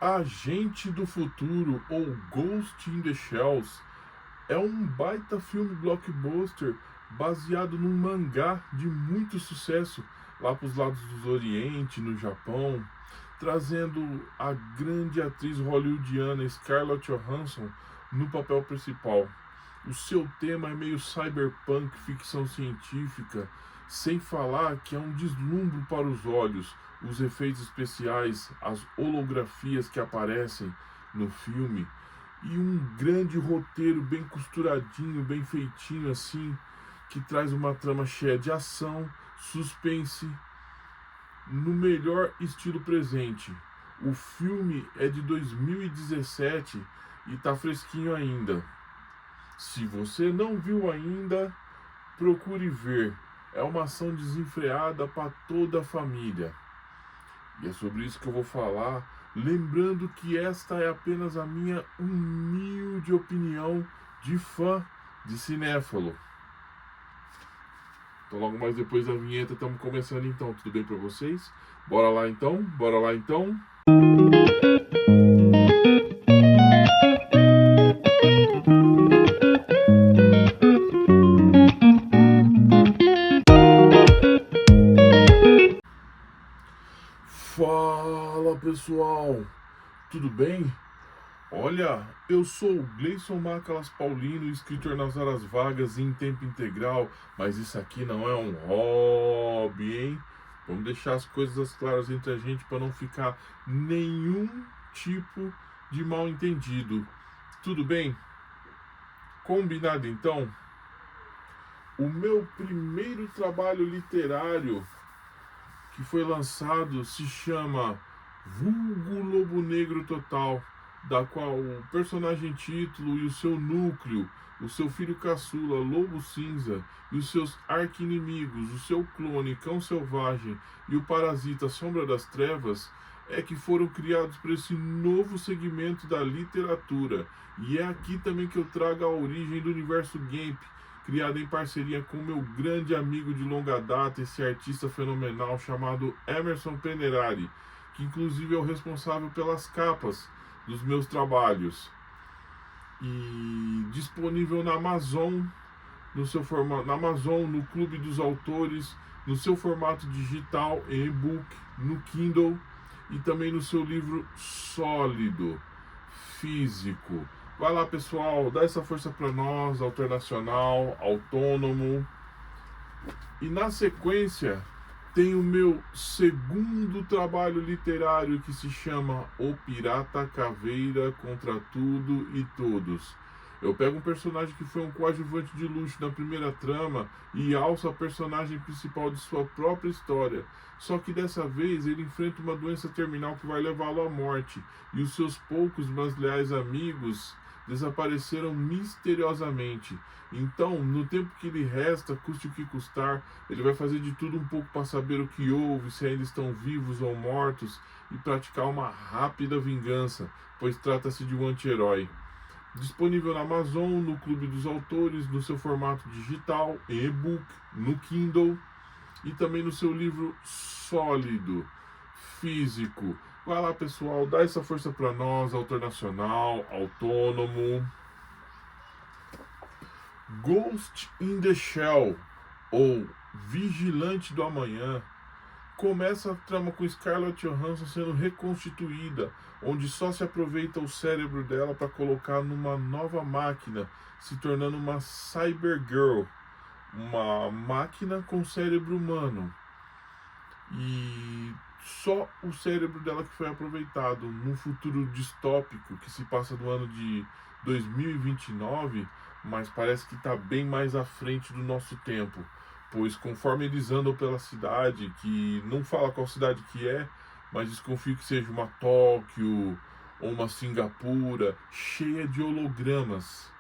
Agente do Futuro ou Ghost in the Shells é um baita filme blockbuster baseado num mangá de muito sucesso lá para os lados do Oriente, no Japão, trazendo a grande atriz hollywoodiana Scarlett Johansson no papel principal. O seu tema é meio cyberpunk, ficção científica, sem falar que é um deslumbre para os olhos, os efeitos especiais, as holografias que aparecem no filme e um grande roteiro bem costuradinho, bem feitinho assim, que traz uma trama cheia de ação, suspense, no melhor estilo presente. O filme é de 2017 e tá fresquinho ainda. Se você não viu ainda, procure ver. É uma ação desenfreada para toda a família. E é sobre isso que eu vou falar, lembrando que esta é apenas a minha humilde opinião de fã de cinéfalo. Então logo mais depois da vinheta estamos começando então, tudo bem para vocês? Bora lá então, bora lá então. Fala pessoal, tudo bem? Olha, eu sou o Gleison Macalas Paulino, escritor nas horas vagas e em tempo integral, mas isso aqui não é um hobby, hein? Vamos deixar as coisas claras entre a gente para não ficar nenhum tipo de mal entendido. Tudo bem? Combinado então? O meu primeiro trabalho literário que foi lançado se chama Vulgo Lobo Negro Total, da qual o personagem título e o seu núcleo, o seu filho caçula, Lobo Cinza, e os seus arqui-inimigos, o seu clone, Cão Selvagem, e o parasita Sombra das Trevas, é que foram criados para esse novo segmento da literatura. E é aqui também que eu trago a origem do universo Gamp, criado em parceria com meu grande amigo de longa data, esse artista fenomenal chamado Emerson Penerari, que inclusive é o responsável pelas capas dos meus trabalhos. E disponível na Amazon, no seu formato, na Amazon, no Clube dos Autores, no seu formato digital, em e-book, no Kindle e também no seu livro sólido, físico. Vai lá, pessoal, dá essa força para nós, Alternacional, Autônomo. E na sequência tem o meu segundo trabalho literário que se chama O Pirata Caveira contra Tudo e Todos. Eu pego um personagem que foi um coadjuvante de luxo na primeira trama e alço a personagem principal de sua própria história. Só que dessa vez ele enfrenta uma doença terminal que vai levá-lo à morte, e os seus poucos, mas leais amigos desapareceram misteriosamente. Então, no tempo que lhe resta, custe o que custar, ele vai fazer de tudo um pouco para saber o que houve, se ainda estão vivos ou mortos, e praticar uma rápida vingança, pois trata-se de um anti-herói. Disponível na Amazon, no Clube dos Autores, no seu formato digital, em e-book, no Kindle e também no seu livro sólido, físico. Vai lá, pessoal, dá essa força para nós, Alternacional, Autônomo. Ghost in the Shell, ou Vigilante do Amanhã, começa a trama com Scarlett Johansson sendo reconstituída, onde só se aproveita o cérebro dela para colocar numa nova máquina, se tornando uma Cybergirl, uma máquina com cérebro humano. E só o cérebro dela que foi aproveitado num futuro distópico que se passa no ano de 2029, mas parece que está bem mais à frente do nosso tempo, pois conforme eles andam pela cidade, que não fala qual cidade que é, mas desconfio que seja uma Tóquio ou uma Singapura, cheia de hologramas.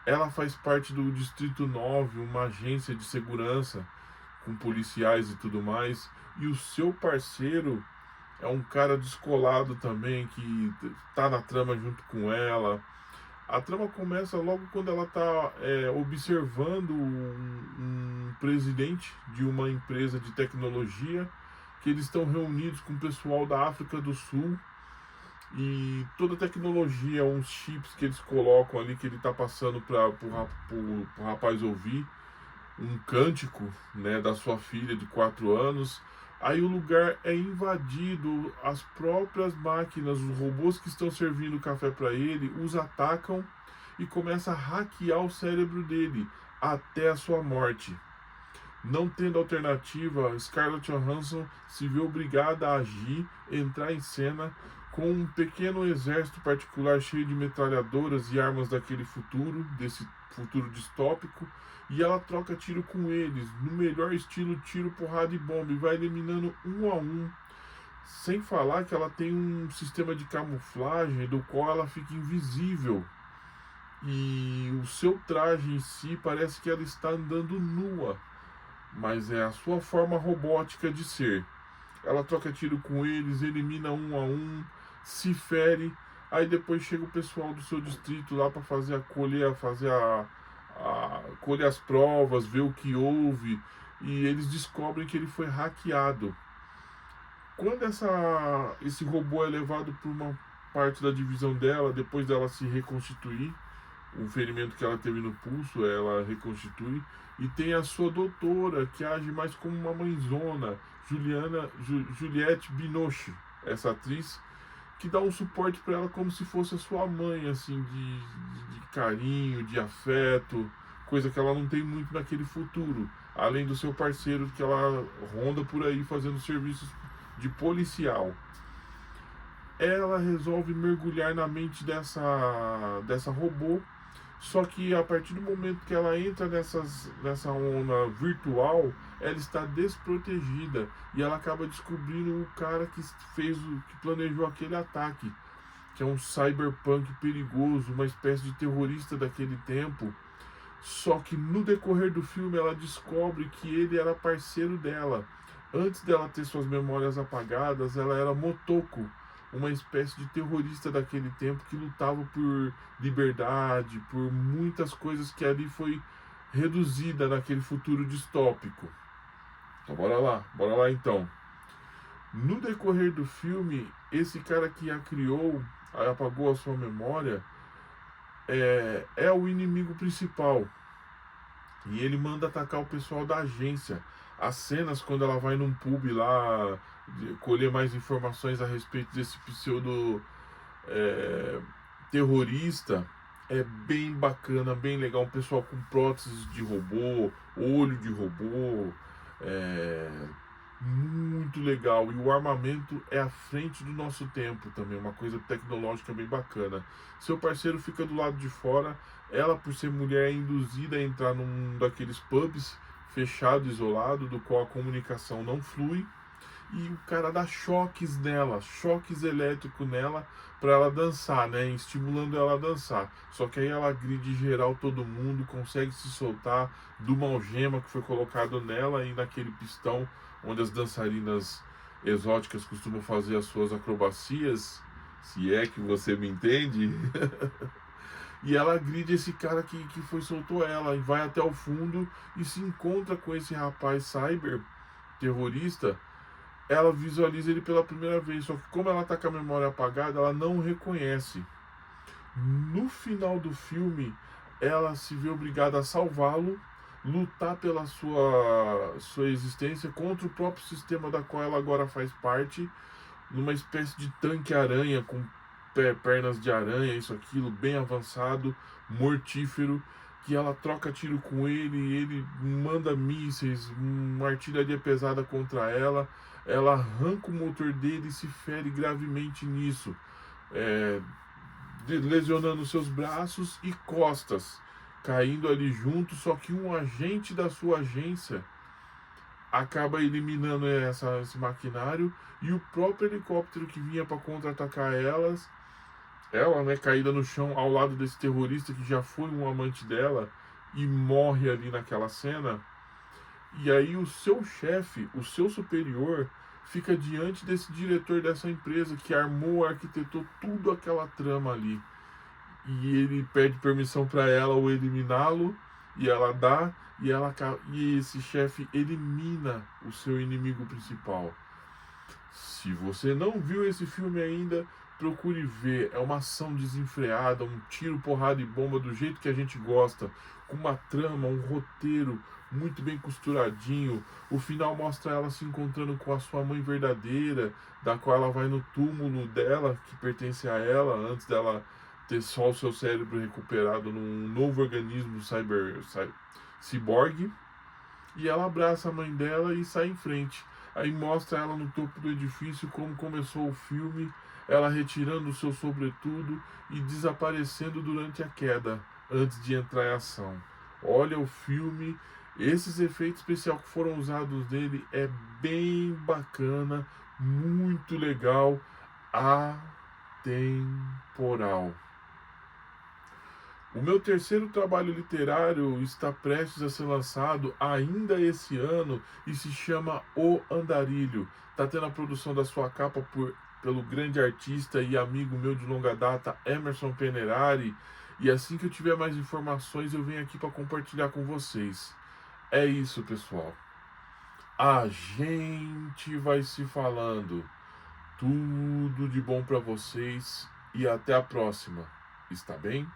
Ela faz parte do Distrito 9, uma agência de segurança com policiais e tudo mais, e o seu parceiro é um cara descolado também, que tá na trama junto com ela. A trama começa logo quando ela está observando um presidente de uma empresa de tecnologia, que eles estão reunidos com o pessoal da África do Sul, e toda a tecnologia, uns chips que eles colocam ali, que ele está passando para o rapaz ouvir, um cântico, né, da sua filha de 4 anos. Aí o lugar é invadido, as próprias máquinas, os robôs que estão servindo café para ele, os atacam e começa a hackear o cérebro dele até a sua morte. Não tendo alternativa, Scarlett Johansson se vê obrigada a agir, entrar em cena com um pequeno exército particular cheio de metralhadoras e armas daquele futuro, desse futuro distópico, e ela troca tiro com eles, no melhor estilo tiro, porrada e bomba, e vai eliminando um a um. Sem falar que ela tem um sistema de camuflagem do qual ela fica invisível. E o seu traje em si parece que ela está andando nua, mas é a sua forma robótica de ser. Ela troca tiro com eles, elimina um a um, se fere, aí depois chega o pessoal do seu distrito lá para fazer colher as provas, ver o que houve, e eles descobrem que ele foi hackeado. Quando esse robô é levado para uma parte da divisão dela, depois dela se reconstituir, o ferimento que ela teve no pulso, ela reconstitui, e tem a sua doutora, que age mais como uma mãezona, Juliette Binoche, essa atriz, que dá um suporte para ela como se fosse a sua mãe, assim, de carinho, de afeto, coisa que ela não tem muito naquele futuro, além do seu parceiro que ela ronda por aí fazendo serviços de policial. Ela resolve mergulhar na mente dessa robô. Só que a partir do momento que ela entra nessa onda virtual, ela está desprotegida e ela acaba descobrindo o cara que planejou aquele ataque, que é um cyberpunk perigoso, uma espécie de terrorista daquele tempo. Só que no decorrer do filme ela descobre que ele era parceiro dela. Antes dela ter suas memórias apagadas, ela era Motoko, uma espécie de terrorista daquele tempo que lutava por liberdade, por muitas coisas que ali foi reduzida naquele futuro distópico. Então bora lá então. No decorrer do filme, esse cara que a criou, apagou a sua memória, é o inimigo principal. E ele manda atacar o pessoal da agência. As cenas quando ela vai num pub lá colher mais informações a respeito desse pseudo terrorista é bem bacana, bem legal. Um pessoal com próteses de robô, olho de robô, muito legal. E o armamento é à frente do nosso tempo também, uma coisa tecnológica bem bacana. Seu parceiro fica do lado de fora, ela, por ser mulher, é induzida a entrar num daqueles pubs fechado, isolado, do qual a comunicação não flui, e o cara dá choques nela, choques elétricos nela, para ela dançar, né, estimulando ela a dançar. Só que aí ela agride geral, todo mundo, consegue se soltar de uma algema que foi colocado nela e naquele pistão onde as dançarinas exóticas costumam fazer as suas acrobacias, se é que você me entende. E ela agride esse cara que soltou ela, e vai até o fundo e se encontra com esse rapaz cyber terrorista. Ela visualiza ele pela primeira vez, só que como ela está com a memória apagada, ela não o reconhece. No final do filme, ela se vê obrigada a salvá-lo, lutar pela sua existência contra o próprio sistema da qual ela agora faz parte, numa espécie de tanque-aranha com pernas de aranha, isso, aquilo, bem avançado, mortífero, que ela troca tiro com ele manda mísseis, uma artilharia pesada contra ela arranca o motor dele e se fere gravemente nisso, lesionando seus braços e costas, caindo ali junto, só que um agente da sua agência acaba eliminando esse maquinário, e o próprio helicóptero que vinha para contra-atacar ela, né, caída no chão ao lado desse terrorista que já foi um amante dela e morre ali naquela cena. E aí o seu chefe, o seu superior, fica diante desse diretor dessa empresa que armou, arquitetou tudo aquela trama ali. E ele pede permissão para ela ou eliminá-lo, e ela dá, e esse chefe elimina o seu inimigo principal. Se você não viu esse filme ainda, procure ver. É uma ação desenfreada, um tiro, porrada e bomba do jeito que a gente gosta, com uma trama, um roteiro muito bem costuradinho. O final mostra ela se encontrando com a sua mãe verdadeira, da qual ela vai no túmulo dela, que pertence a ela, antes dela ter só o seu cérebro recuperado num novo organismo ciborgue. E ela abraça a mãe dela e sai em frente. Aí mostra ela no topo do edifício como começou o filme, ela retirando o seu sobretudo e desaparecendo durante a queda, antes de entrar em ação. Olha o filme, esses efeitos especiais que foram usados nele é bem bacana, muito legal, atemporal. O meu terceiro trabalho literário está prestes a ser lançado ainda esse ano e se chama O Andarilho. Está tendo a produção da sua capa pelo grande artista e amigo meu de longa data, Emerson Penerari. E assim que eu tiver mais informações, eu venho aqui para compartilhar com vocês. É isso, pessoal. A gente vai se falando. Tudo de bom para vocês e até a próxima. Está bem?